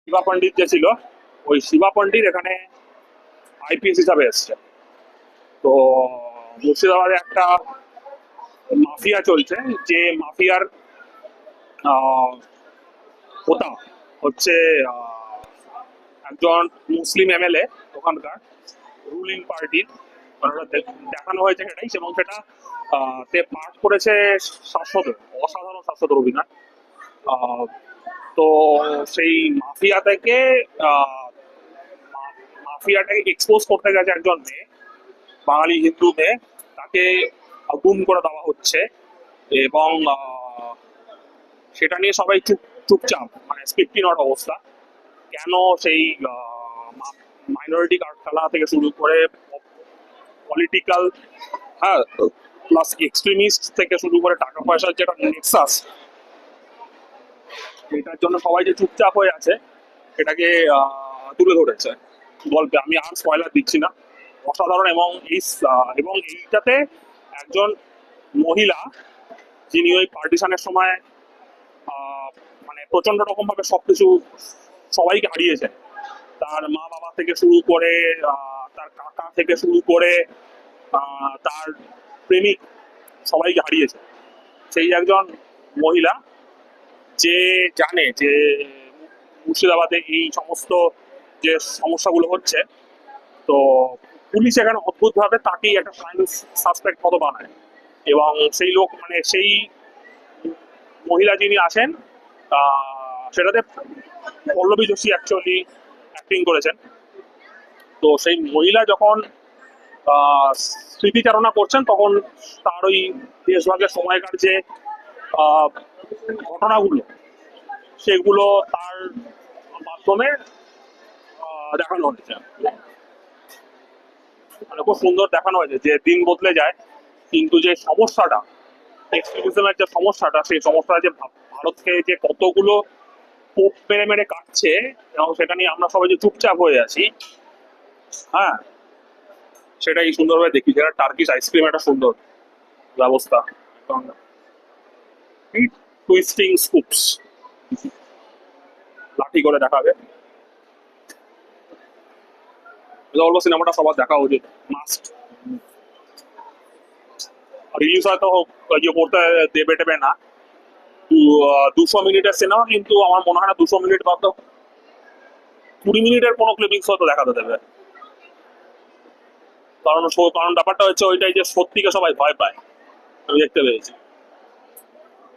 শিবা পণ্ডিত যে ছিল, ওই শিবা পণ্ডিত এখানে আইপিএস হিসাবে এসছে। তো মুর্শিদাবাদে একটা মাফিয়া চলছে, যে মাফিয়ার হোতা হচ্ছে একজন মুসলিম এমএলএ ওখানকার রুলিং পার্টির। মানে দেখানো হয়েছে সেটাই, এবং সেটা তে পাঠ করেছে শাশ্বত, অসাধারণ শাশ্বত অভিনয়। আহ, তো সেই মাফিয়া থেকে আহ, মাফিয়াটাকে এক্সপোজ করতে গেছে একজন মেয়ে, বাঙালি হিন্দু মেয়ে, তাকে গুম করে দেওয়া হচ্ছে। এবং সেটা নিয়ে সবাই চুপচাপ, মানে স্ক্রিপ্টি নট অবস্থা। কেন সেই মাইনরিটি কার্ড খেলা থেকে শুরু করে পলিটিক্যাল, হ্যাঁ, প্লাস এক্সট্রিমিস্ট থেকে শুরু করে টাকা পয়সার যেটা নেক্সাস, এটার জন্য সবাই যে চুপচাপ হয়ে আছে এটাকে তুলে ধরেছে গল্পে। আমি আর স্পয়লার দিচ্ছি না। অসাধারণ। এবং এইটাতে একজন মহিলা, যিনি ওই পার্টিশনের সময় মানে প্রচন্ড রকম ভাবে সবকিছু সবাইকে হারিয়েছে, তার মা বাবা থেকে শুরু করে তার কাকা থেকে শুরু করে তার প্রেমিক, সবাইকে হারিয়েছে। সেই একজন মহিলা যে জানে যে মুর্শিদাবাদে এই সমস্ত যে সমস্যাগুলো হচ্ছে, তো পুলিশ এখানে অদ্ভুত ভাবে তাকেই একটা প্রাইম সাসপেক্ট মতো বানায়। এবং সেই লোক, মানে সেই মহিলা যিনি আছেন, সেটাতে পল্লবী যোশী অ্যাকচুয়ালি অ্যাক্টিং করেছেন। তো সেই মহিলা যখন স্মৃতিচারণা করছেন, তখন তার ওই দেশভাগের সময়কার যে আহ, ঘটনাগুলো, সেগুলো তার মাধ্যমে দেখানো হয়েছে। মানে খুব সুন্দর দেখানো হয়েছে যে দিন বদলে যায়, কিন্তু যে সমস্যাটা, এক্সট্রিমিজমের যে সমস্যাটা, সেই সমস্যাটা যে ভারতকে যে কতগুলো কোপ মেরে মেরে কাটছে, এবং সেটা নিয়ে আমরা সবাই যে চুপচাপ হয়ে আছি, হ্যাঁ, সেটাই সুন্দরভাবে দেখি। যেটা টার্কিশ আইসক্রিম একটা সুন্দর ব্যবস্থা, টুইস্টিং স্কুপস লাঠি করে দেখাবে। এটা বলবো সিনেমাটা সবার দেখা উচিত, মাস্ট। রিলিজ হয়তো ইয়ে করতে দেবে টেবে না, 200 মিনিটের সিনেমা, কিন্তু আমার মনে হয় না 200 মিনিট বাদ 20 মিনিটের কোনো ক্লিপিংস হয়তো দেখাতে দেবে। কারণ ব্যাপারটা হচ্ছে ওইটাই যে সত্যিকে সবাই ভয় পায়। আমি দেখতে পেয়েছি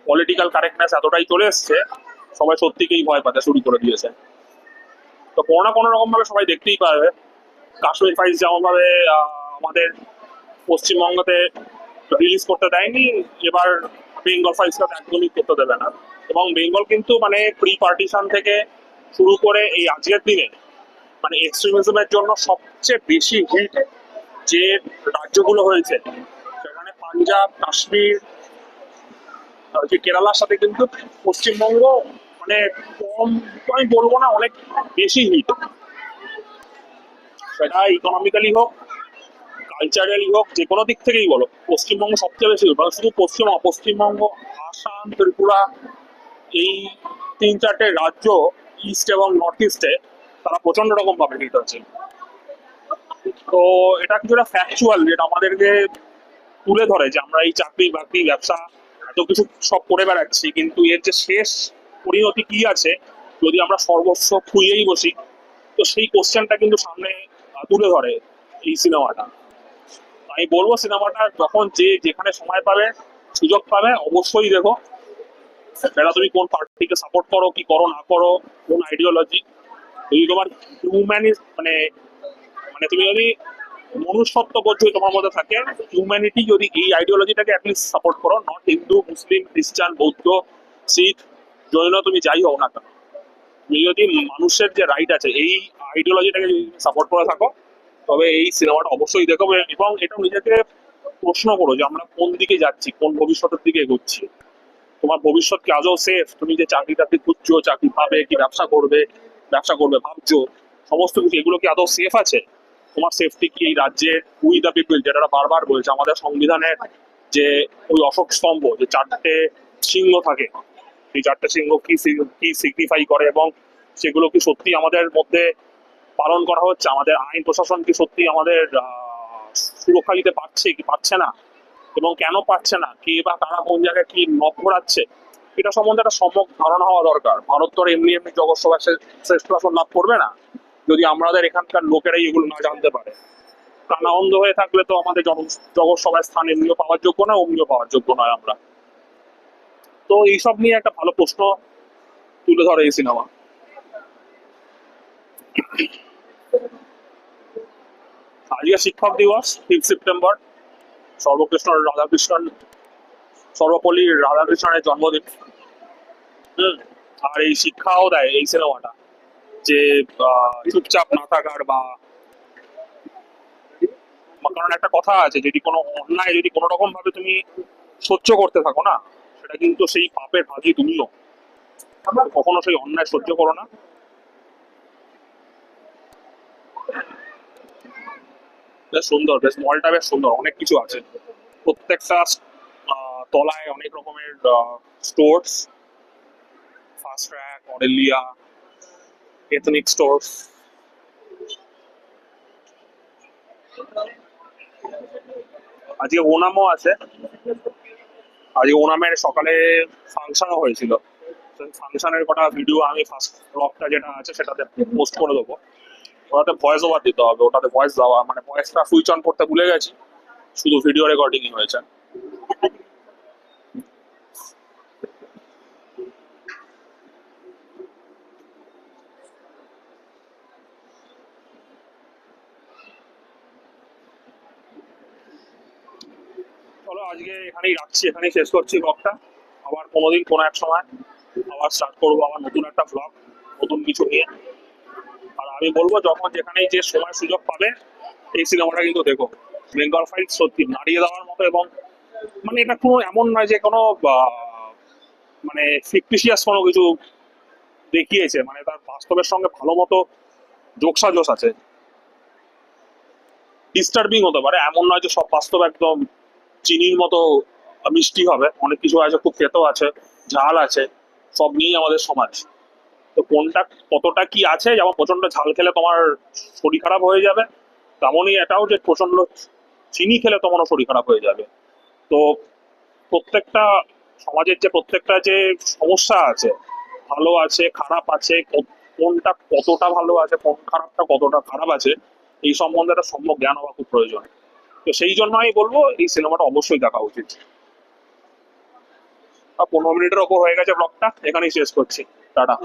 পলিটিক্যাল কারেক্টনেস এতটাই চলে এসছে, সবাই সত্যিকেই ভয় পাতে শুরু করে দিয়েছে। তো কোনো না কোনো রকম ভাবে সবাই দেখতেই পারবে। কাশ্মীর ফাইলস যেমন ভাবে আমাদের পশ্চিমবঙ্গতে রিলিজ করতে দেয়নি, এবার বেঙ্গল ফাইলসটা একদমই করতে দেবে না। এবং বেঙ্গল কিন্তু মানে প্রি পার্টিশন থেকে শুরু করে এই আজকের দিনে, মানে এক্সট্রিমিজমের জন্য সবচেয়ে বেশি হিট যে রাজ্যগুলো হয়েছে, সেখানে পাঞ্জাব, কাশ্মীর, যে কেরালার সাথে কিন্তু পশ্চিমবঙ্গ মানে কম, আমি বলবো না, অনেক বেশি হিট। সেটা ইকোনমিক্যালি হোক, কালচারালি হোক, যে কোনো দিক থেকেই বলো, পশ্চিমবঙ্গ সবচেয়ে বেশি, মানে শুধু পশ্চিমবঙ্গ, আসাম, ত্রিপুরা, এই 3-4টে রাজ্য ইস্ট এবং নর্থ ইস্টে তারা প্রচন্ড রকম ভাবে হিট হচ্ছে। তো এটা কিছুটা ফ্যাকচুয়াল, যেটা আমাদেরকে তুলে ধরে যে আমরা এই চাকরি বাকরি ব্যবসা এত কিছু সব করে বেড়াচ্ছি, কিন্তু এর যে শেষ পরিণতি কি আছে যদি আমরা সর্বস্ব খুইয়েই বসি। তো সেই কোশ্চেনটা কিন্তু সামনে তুলে ধরে এই সিনেমাটা। আমি বলবো সিনেমাটা যখন যে যেখানে সময় পাবে, সুযোগ পাবে, অবশ্যই দেখো। সেটা তুমি কোন পার্টিকে সাপোর্ট করো কি করো না করো, কোন আইডিওলজি, যদি তোমার হিউম্যানি মানে মানে তুমি যদি মনুষ্যত্ব বোধ যদি তোমার মধ্যে থাকে, হিউম্যানিটি, যদি এই আইডিওলজিটাকে অ্যাটলিস্ট সাপোর্ট করো, নট হিন্দু, মুসলিম, খ্রিস্টান, বৌদ্ধ, শিখ, জৈন, তুমি যাই হও না কেন, তুমি যদি মানুষের যে রাইট আছে এই আইডিওলজিটাকে যদি সাপোর্ট করে থাকো, তবে এই সিনেমাটা অবশ্যই দেখো। এবং এটা নিজেকে প্রশ্ন করো যে আমরা কোন দিকে যাচ্ছি, কোন ভবিষ্যতের দিকে এগোচ্ছি। তোমার ভবিষ্যৎ কি আজও সেফ? তুমি যে চাকরি টাকরি খুঁজছো, চাকরি পাবে কি, ব্যবসা করবে ভাবছো, সমস্ত কিছু এগুলো কি আদৌ সেফ আছে? তোমার সেফটি কি এই রাজ্যে উই দ্য পিপল, যেটা ওরা বারবার বলছে, আমাদের সংবিধানের যে ওই অশোক স্তম্ভ, যে 4টে সিংহ থাকে, এই 4টে সিংহ কি কি সিগনিফাই করে, এবং সেগুলো কি সত্যি আমাদের মধ্যে পালন করা হচ্ছে, আমাদের আইন প্রশাসন কি সত্যি আমাদের সুরক্ষা দিতে পারছে কি পারছে না, এবং কেন পারছে না, কে বা কারা কোন জায়গায় কি নখ ঘোরাচ্ছে, এটা সম্বন্ধে একটা সম্যক ধারণা হওয়া দরকার। ভারত তো আর এমনি এমনি জগৎ সভায় শ্রেষ্ঠ আসন লাভ করবে না যদি আমাদের এখানকার লোকেরাই এগুলো না জানতে পারে। কানা অন্ধ হয়ে থাকলে তো আমাদের জগৎ সভায় স্থান এমনিও পাওয়ার যোগ্য নয়, অমনিও পাওয়ার যোগ্য নয় আমরা। তো এইসব নিয়ে একটা ভালো প্রশ্ন তুলে ধরে এই সিনেমা। আজকে শিক্ষক দিবস 5 সেপ্টেম্বর, সর্বকৃষ্ণ রাধাকৃষ্ণন সর্বপল্লী রাধাকৃষ্ণনের জন্মদিন। হুম। আর এই শিক্ষাও দেয় এই সিনেমাটা, যে চুপচাপ না থাকার কারণ একটা কথা আছে, যদি কোনো অন্যায় যদি কোনো রকম ভাবে তুমি সহ্য করতে থাকো না, সেটা কিন্তু সেই পাপের ভাগী তুমিও। কখনো সেই অন্যায় সহ্য করো না। বেশ সুন্দর, বেশ মলটা বেশ সুন্দর, অনেক কিছু আছে প্রত্যেকটা তলায়, অনেক রকমের stores, fast track, Aurelia, ethnic stores. আজকে ওনামও আছে, আজকে ওনামের সকালে ফাংশনও হয়েছিল। ফাংশনের কটা ভিডিও আমি ফার্স্ট ব্লগটা যেটা আছে সেটাতে পোস্ট করে দেবো। ওটাতে ভয়েস ওভার দিতে হবে, ওটাতে ভয়েস দেওয়া মানে ভয়েসটা সুইচ অন করতে ভুলে গেছি, শুধু ভিডিও রেকর্ডিংই হয়েছে। চলো আজকে এখানেই রাখছি, এখানেই শেষ করছি ব্লগটা। আবার কোনোদিন কোনো এক সময় আবার স্টার্ট করবো আবার নতুন একটা ব্লগ, নতুন কিছু নিয়ে। আর আমি বলবো যখন যেখানেই যে সময় সুযোগ পাবে এই সিনেমাটা কিন্তু দেখো। বেঙ্গল ফাইট সত্যি নাড়িয়ে দেওয়ার মতো, এবং মানে এটা কোনো এমন নয় যে কোনো মানে ফিকটিশিয়াস কোনো কিছু দেখিয়েছে, মানে তার বাস্তবের সঙ্গে ভালো মতো যোগসাজশ আছে। ডিস্টার্বিং হতে পারে, এমন নয় যে সব বাস্তব একদম চিনির মতো মিষ্টি হবে, অনেক কিছু আছে খুব তেতো আছে, ঝাল আছে, সব নিয়েই আমাদের সমাজ। তো কোনটা কতটা কি আছে, যেমন প্রচন্ড ঝাল খেলে তোমার শরীর খারাপ হয়ে যাবে, তেমনই এটাও যে প্রচন্ড চিনি খেলে তোমারও শরীর খারাপ হয়ে যাবে। তো প্রত্যেকটা সমাজের যে প্রত্যেকটা যে সমস্যা আছে, ভালো আছে খারাপ আছে, কোনটা কতটা ভালো আছে, কোন খারাপটা কতটা খারাপ আছে, এই সম্বন্ধে একটা সম্যক জ্ঞান হওয়া খুব প্রয়োজন। তো সেই জন্য আমি বলবো এই সিনেমাটা অবশ্যই দেখা উচিত। আর 15 মিনিটের ওপর হয়ে গেছে ব্লগটা, এখানেই শেষ করছি। টাটা।